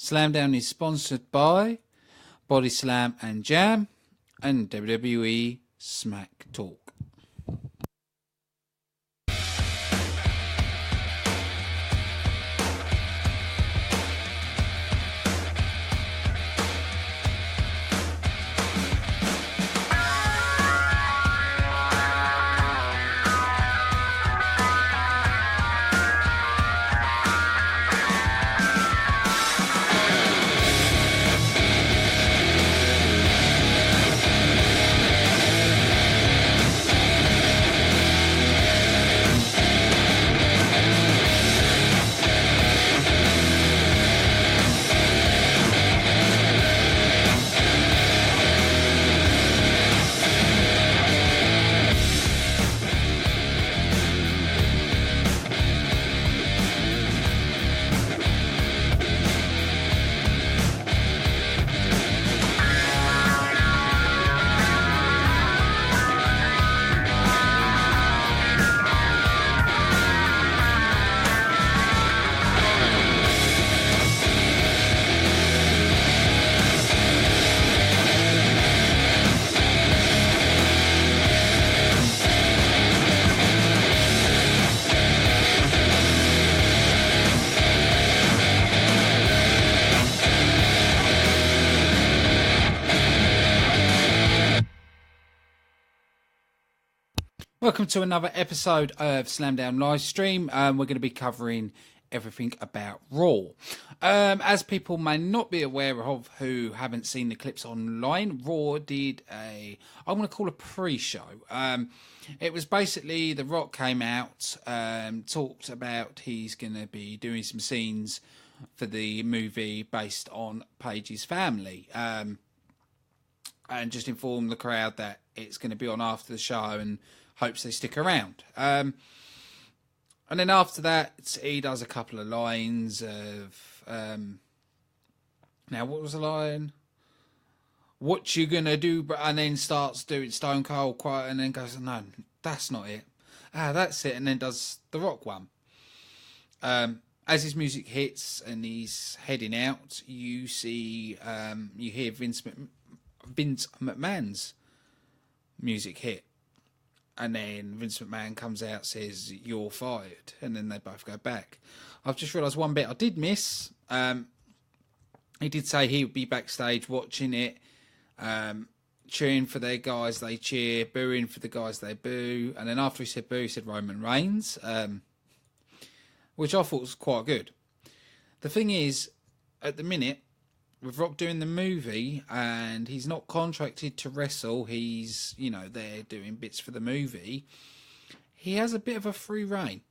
Slamdown is sponsored by Body Slam and Jam and WWE Smack Talk. Welcome to another episode of Slamdown Livestream. We're going to be covering everything about Raw. As people may not be aware of who haven't seen the clips online, Raw did I'm going to call a pre-show. It was basically The Rock came out, talked about he's going to be doing some scenes for the movie based on Paige's family. And just informed the crowd that it's going to be on after the show and hopes they stick around. And then after that, he does a couple of lines of... now, what was the line? What you gonna do? And then starts doing Stone Cold quiet and then goes, no, that's not it. That's it. And then does the Rock one. As his music hits and he's heading out, you see, you hear Vince McMahon's music hit. And then Vince McMahon comes out, says, "You're fired." And then they both go back. I've just realised one bit I did miss. He did say he would be backstage watching it, cheering for their guys they cheer, booing for the guys they boo. And then after he said boo, he said Roman Reigns, which I thought was quite good. The thing is, at the minute, with Rock doing the movie and he's not contracted to wrestle, he's, there doing bits for the movie, he has a bit of a free reign.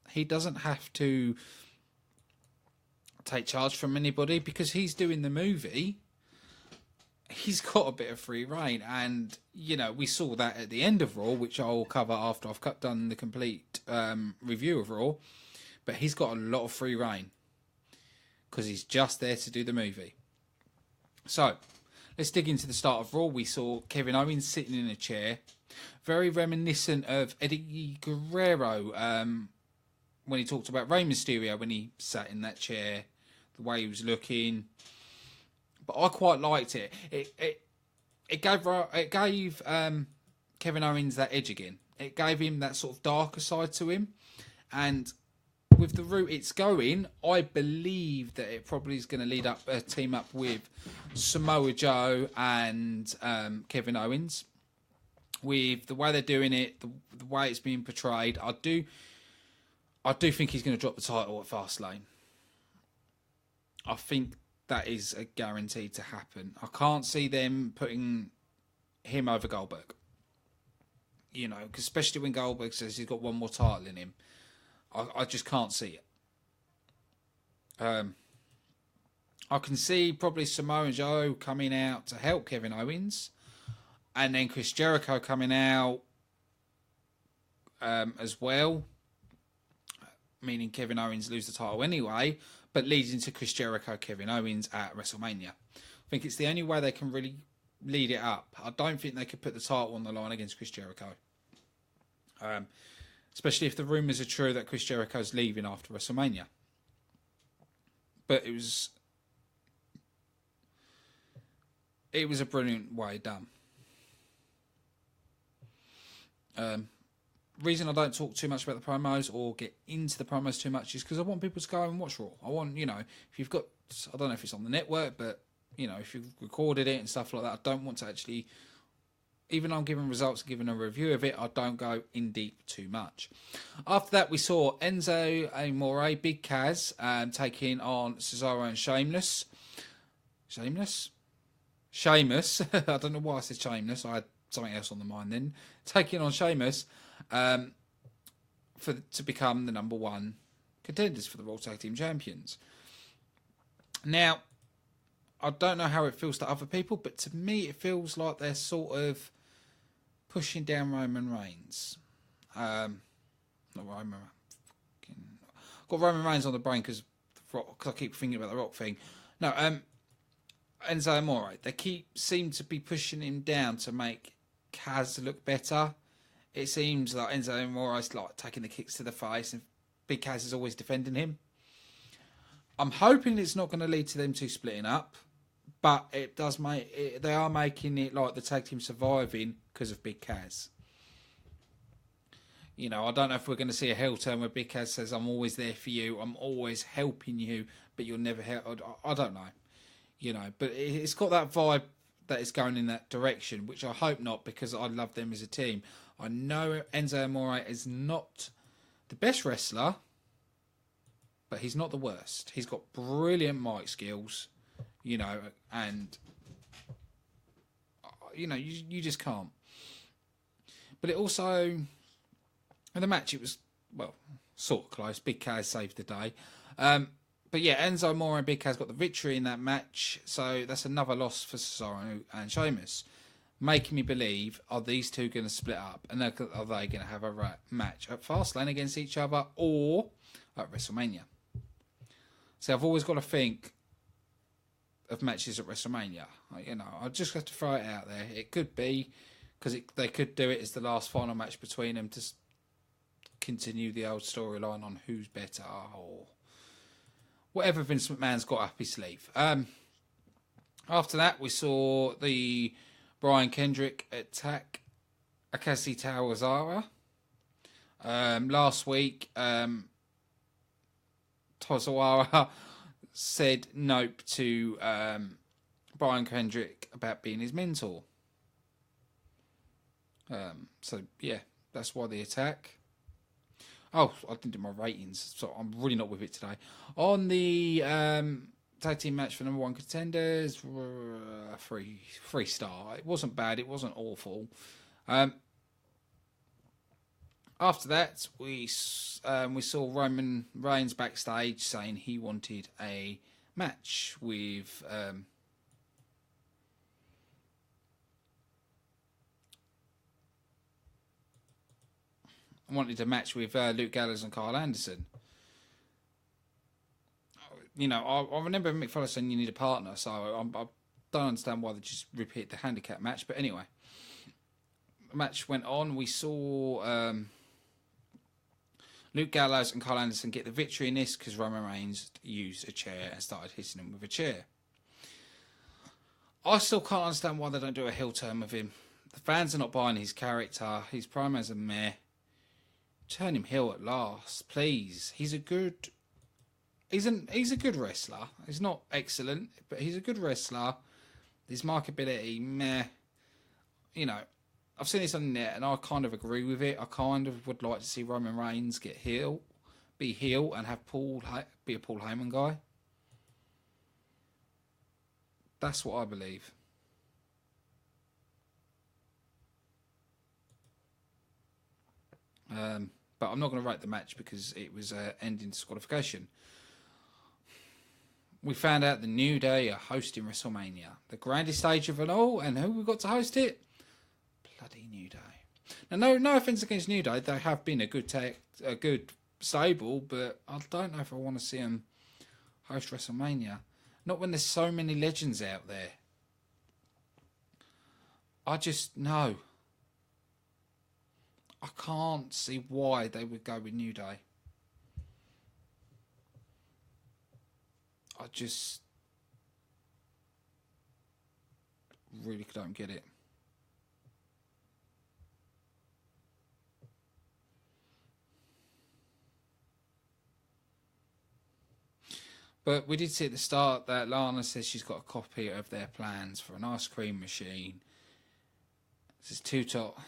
He doesn't have to take charge from anybody because he's doing the movie. He's got a bit of free reign, and, we saw that at the end of Raw, which I'll cover after I've done the complete review of Raw, but he's got a lot of free reign because he's just there to do the movie. So, let's dig into the start of Raw. We saw Kevin Owens sitting in a chair, very reminiscent of Eddie Guerrero when he talked about Rey Mysterio when he sat in that chair, the way he was looking. But I quite liked it. It gave Kevin Owens that edge again. It gave him that sort of darker side to him, and with the route it's going, I believe that it probably is going to lead up a team up with Samoa Joe and Kevin Owens. With the way they're doing it, the way it's being portrayed, I do think he's going to drop the title at Fastlane. I think that is a guarantee to happen. I can't see them putting him over Goldberg. Cause especially when Goldberg says he's got one more title in him. I just can't see it. I can see probably Samoa Joe coming out to help Kevin Owens, and then Chris Jericho coming out as well, meaning Kevin Owens lose the title anyway, but leading to Chris Jericho, Kevin Owens at WrestleMania. I think it's the only way they can really lead it up. I don't think they could put the title on the line against Chris Jericho. Especially if the rumours are true that Chris Jericho's leaving after WrestleMania. But it was it was a brilliant way done. Reason I don't talk too much about the promos or get into the promos too much is because I want people to go and watch Raw. I want, if you've got, I don't know if it's on the network, but, if you've recorded it and stuff like that, I don't want to actually, even though I'm giving results and giving a review of it, I don't go in deep too much. After that, we saw Enzo Amore, Big Kaz, taking on Cesaro and Sheamus. Sheamus. I don't know why I said Sheamus. I had something else on the mind then. Taking on Sheamus to become the number one contenders for the Raw Tag Team Champions. Now, I don't know how it feels to other people, but to me it feels like they're sort of pushing down Roman Reigns. Not Roman. Got Roman Reigns on the brain because I keep thinking about the Rock thing. No, Enzo Amore. They seem to be pushing him down to make Kaz look better. It seems like Enzo Amore is like taking the kicks to the face, and Big Kaz is always defending him. I'm hoping it's not going to lead to them two splitting up, but it does they are making it like the tag team surviving because of Big Kaz. I don't know if we're going to see a heel turn where Big Kaz says, "I'm always there for you. I'm always helping you, but you'll never help." I don't know. But it's got that vibe that it's going in that direction, which I hope not, because I love them as a team. I know Enzo Amore is not the best wrestler, but he's not the worst. He's got brilliant mic skills, and you just can't. But it also, in the match, it was, well, sort of close. Big Kaz saved the day. But yeah, Enzo Amore and Big Kaz got the victory in that match, so that's another loss for Cesaro and Sheamus, making me believe, are these two going to split up, and are they going to have a match at Fastlane against each other or at WrestleMania? So I've always got to think of matches at WrestleMania. I just have to throw it out there. It could be, because they could do it as the last final match between them to continue the old storyline on who's better or whatever Vince McMahon's got up his sleeve. After that, we saw the Brian Kendrick attack Akashi Tozawa. Last week, Tozawa said nope to Brian Kendrick about being his mentor. So, yeah, that's why the attack. Oh, I didn't do my ratings, so I'm really not with it today. On the tag team match for number one contenders, 3-star. It wasn't bad. It wasn't awful. After that, we saw Roman Reigns backstage saying he wanted a match with Luke Gallows and Kyle Anderson. I remember Mick Foley saying you need a partner, so I don't understand why they just repeat the handicap match. But anyway, the match went on. We saw Luke Gallows and Kyle Anderson get the victory in this because Roman Reigns used a chair and started hitting him with a chair. I still can't understand why they don't do a heel turn with him. The fans are not buying his character. His promos are meh. Turn him heel at last, please. He's a good wrestler. He's not excellent, but he's a good wrestler. His marketability, meh. I've seen this on the net, and I kind of agree with it. I kind of would like to see Roman Reigns be heel, and have be a Paul Heyman guy. That's what I believe. But I'm not going to rate the match because it was ending disqualification. We found out the New Day are hosting WrestleMania, the grandest stage of it all, and who we got to host it? Bloody New Day. Now, no offense against New Day, they have been a good stable, but I don't know if I want to see them host WrestleMania. Not when there's so many legends out there. No. I can't see why they would go with New Day. really don't get it. But we did see at the start that Lana says she's got a copy of their plans for an ice cream machine. This is two top.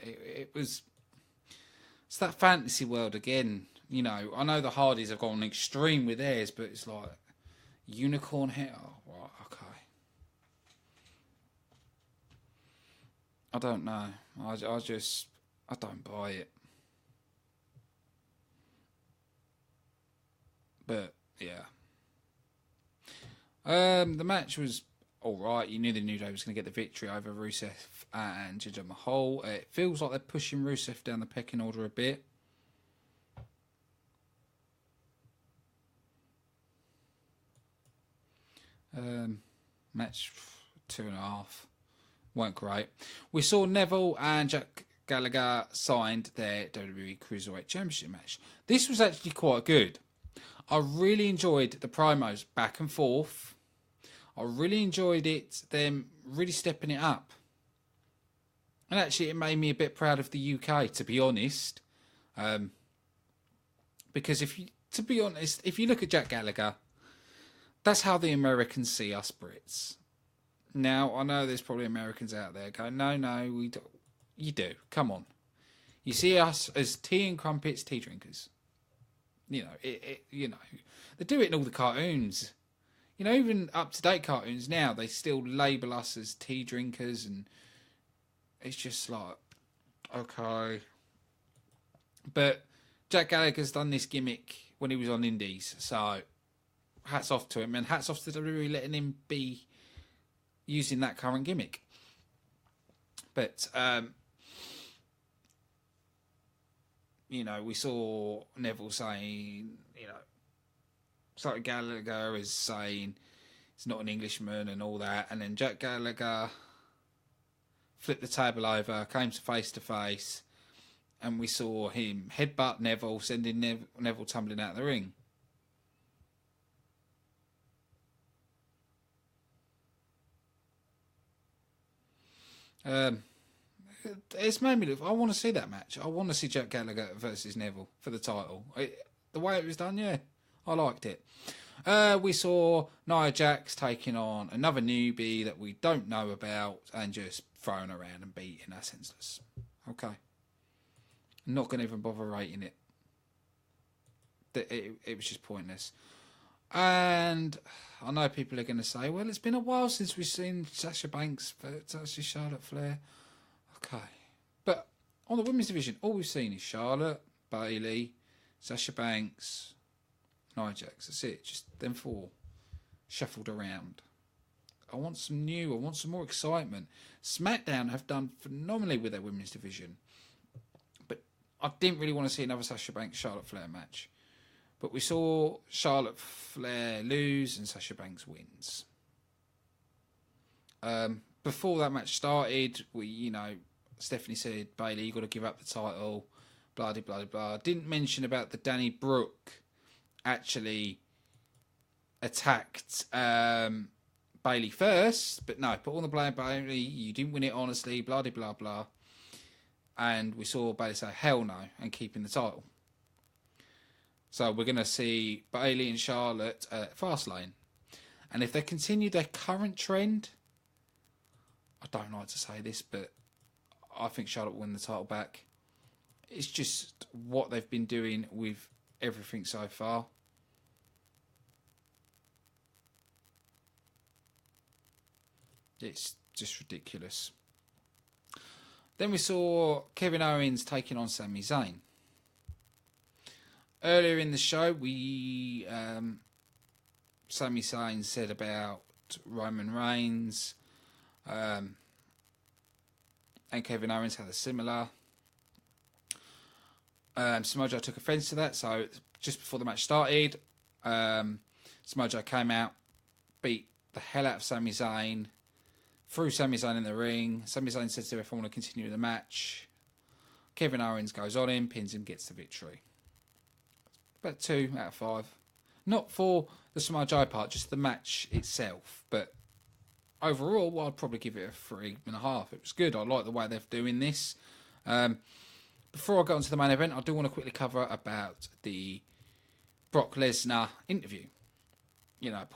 It was. It's that fantasy world again. You know, I know the Hardys have gone extreme with theirs, but it's like unicorn hair. Oh, right, okay. I don't know. I don't buy it. But yeah. The match was all right. You knew the New Day was going to get the victory over Rusev and Jinder Mahal. It feels like they're pushing Rusev down the pecking order a bit. Match 2.5 weren't great. We saw Neville and Jack Gallagher signed their WWE Cruiserweight Championship match. This was actually quite good. I really enjoyed the promos back and forth. I really enjoyed it, them really stepping it up. And actually, it made me a bit proud of the UK, to be honest. Because if you look at Jack Gallagher, that's how the Americans see us Brits. Now, I know there's probably Americans out there going, no, we don't. You do. Come on. You see us as tea and crumpets, tea drinkers. You know, they do it in all the cartoons. You know, even up-to-date cartoons now, they still label us as tea drinkers, and it's just like, okay. But Jack Gallagher's done this gimmick when he was on Indies, so hats off to him, and hats off to WWE letting him be using that current gimmick. But, you know, we saw Neville saying, you know, Sorry, Gallagher is saying he's not an Englishman and all that, and then Jack Gallagher flipped the table over, came to face, and we saw him headbutt Neville, sending Neville tumbling out of the ring. It's made me look. I want to see that match. I want to see Jack Gallagher versus Neville for the title. The way it was done, yeah. I liked it. We saw Nia Jax taking on another newbie that we don't know about and just throwing around and beating her senseless. Okay. I'm not going to even bother rating it. It was just pointless. And I know people are going to say, well, it's been a while since we've seen Sasha Banks versus Charlotte Flair. Okay. But on the women's division, all we've seen is Charlotte, Bayley, Sasha Banks, Nia Jax. That's it. Just them four shuffled around. I want some new. I want some more excitement. SmackDown have done phenomenally with their women's division, but I didn't really want to see another Sasha Banks Charlotte Flair match. But we saw Charlotte Flair lose and Sasha Banks wins. Before that match started, Stephanie said, Bayley, you got to give up the title. Blah blah blah blah. Didn't mention about the Danny Brooke actually attacked Bayley first, but no, put all the blame Bayley. You didn't win it honestly. Blah blah blah. And we saw Bayley say hell no and keeping the title. So we're going to see Bayley and Charlotte at Fastlane, and if they continue their current trend, I don't like to say this, but I think Charlotte will win the title back. It's just what they've been doing with everything so far. It's just ridiculous. Then we saw Kevin Owens taking on Sami Zayn. Earlier in the show, Sami Zayn said about Roman Reigns, and Kevin Owens had a similar. Samoa Joe took offence to that, so just before the match started, Samoa Joe came out, beat the hell out of Sami Zayn, threw Sami Zayn in the ring. Sami Zayn says to everyone, I want to continue the match. Kevin Owens goes on him, pins him, gets the victory. About 2 out of 5. Not for the Samoa Joe part, just the match itself. But overall, well, I'd probably give it a 3.5. It was good. I like the way they're doing this. Before I go on to the main event, I do want to quickly cover about the Brock Lesnar interview. You know,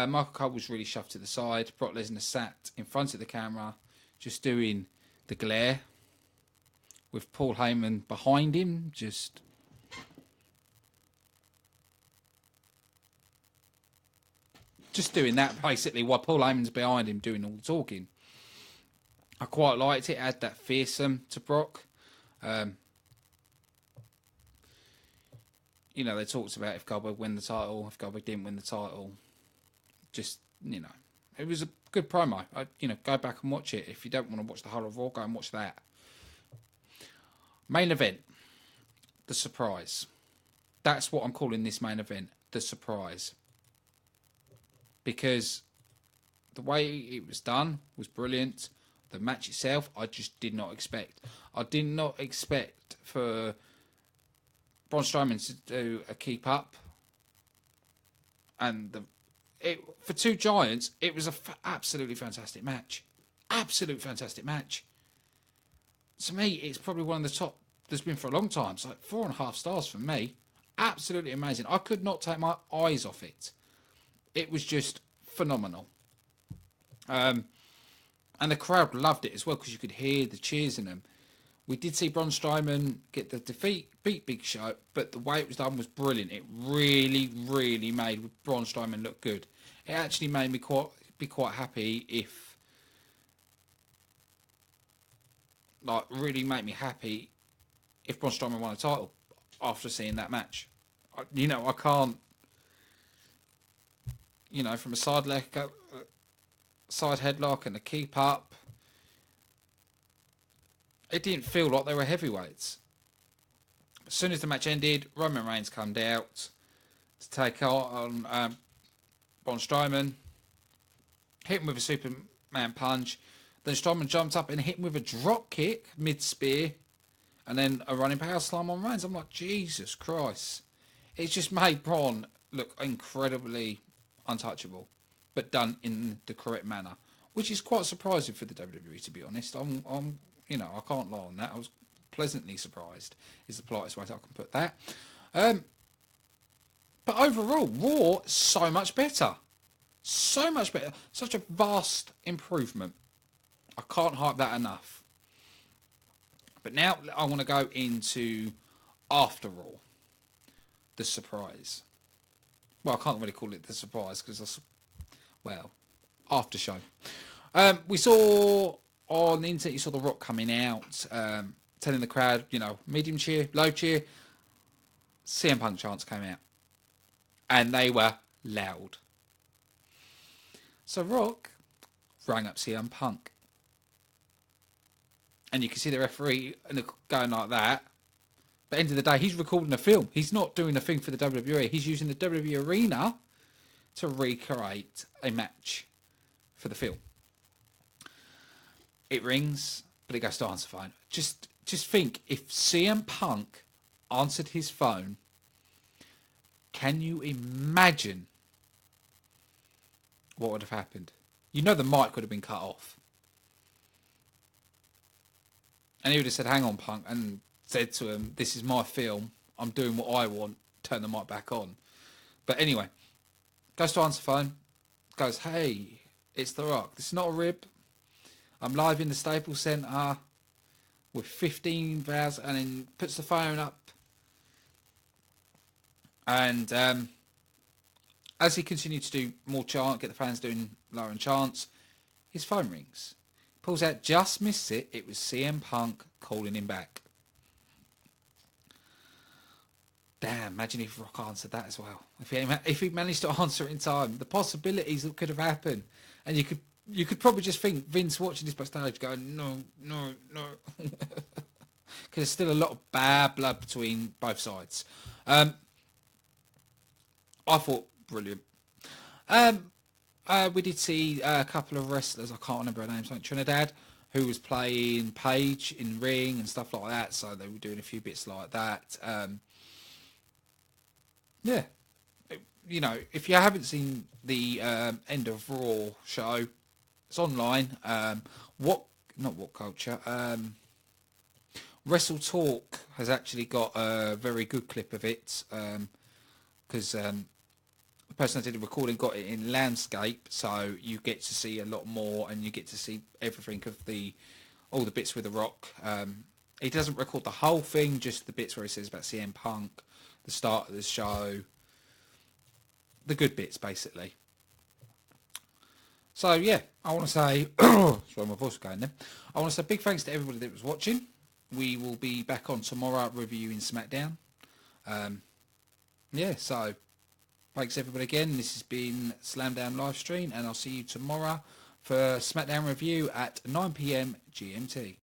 Michael Cole was really shoved to the side. Brock Lesnar sat in front of the camera, just doing the glare, with Paul Heyman behind him, just doing that basically, while Paul Heyman's behind him doing all the talking. I quite liked it. It had that fearsome to Brock. You know, they talked about if Goldberg win the title, if Goldberg didn't win the title. Just, you know, it was a good promo. Go back and watch it. If you don't want to watch the whole of Raw, go and watch that. Main event. The surprise. That's what I'm calling this main event. The surprise. Because the way it was done was brilliant. The match itself, I just did not expect. I did not expect for Braun Strowman to do a keep up. And for two giants, it was a absolutely fantastic match. Absolute fantastic match. To me, it's probably one of the top there's been for a long time. It's like 4.5 stars for me. Absolutely amazing. I could not take my eyes off it. It was just phenomenal. And the crowd loved it as well because you could hear the cheers in them. We did see Braun Strowman get the defeat, beat Big Show, but the way it was done was brilliant. It really, really made Braun Strowman look good. It actually made me quite happy really made me happy if Braun Strowman won a title after seeing that match. I can't, from a side headlock and a keep up, it didn't feel like they were heavyweights. As soon as the match ended, Roman Reigns came out to take on Braun Strowman, hit him with a Superman punch. Then Strowman jumped up and hit him with a drop kick mid-spear, and then a running power slam on Reigns. I'm like, Jesus Christ. It's just made Braun look incredibly untouchable, but done in the correct manner, which is quite surprising for the WWE, to be honest. I can't lie on that. I was pleasantly surprised, is the politest way I can put that. But overall, Raw, so much better. So much better. Such a vast improvement. I can't hype that enough. But now I want to go into after Raw. The surprise. Well, I can't really call it the surprise because that's, after show. We saw on the internet, you saw The Rock coming out, telling the crowd, medium cheer, low cheer. CM Punk chants came out. And they were loud. So Rock rang up CM Punk. And you can see the referee going like that. But at the end of the day, he's recording a film. He's not doing a thing for the WWE. He's using the WWE arena to recreate a match for the film. It rings, but it goes to answer phone. Just think, if CM Punk answered his phone, can you imagine what would have happened? The mic would have been cut off. And he would have said, hang on, Punk, and said to him, this is my film. I'm doing what I want. Turn the mic back on. But anyway, goes to answer phone. Goes, hey, it's The Rock. This is not a rib. I'm live in the Staples Center with 15,000, and then puts the phone up. And as he continued to do more chant, get the fans doing lower chants, his phone rings. Pulls out, just missed it. It was CM Punk calling him back. Damn, imagine if Rock answered that as well. If he managed to answer it in time, the possibilities that could have happened. And you could probably just think Vince watching this backstage going, no. Because there's still a lot of bad blood between both sides. I thought, brilliant. We did see a couple of wrestlers. I can't remember her names. Like Trinidad, who was playing Paige in ring and stuff like that. So they were doing a few bits like that. Yeah, you know, if you haven't seen the end of Raw show, it's online. Not What Culture. Wrestle Talk has actually got a very good clip of it because the person that did the recording got it in landscape, so you get to see a lot more and you get to see everything of all the bits with The Rock. He doesn't record the whole thing, just the bits where he says about CM Punk, the start of the show, the good bits basically. So yeah, I want to say, sorry, my voice is going there. I want to say big thanks to everybody that was watching. We will be back on tomorrow reviewing SmackDown. Yeah, so thanks everybody again. This has been Slamdown Livestream, and I'll see you tomorrow for SmackDown review at 9 PM GMT.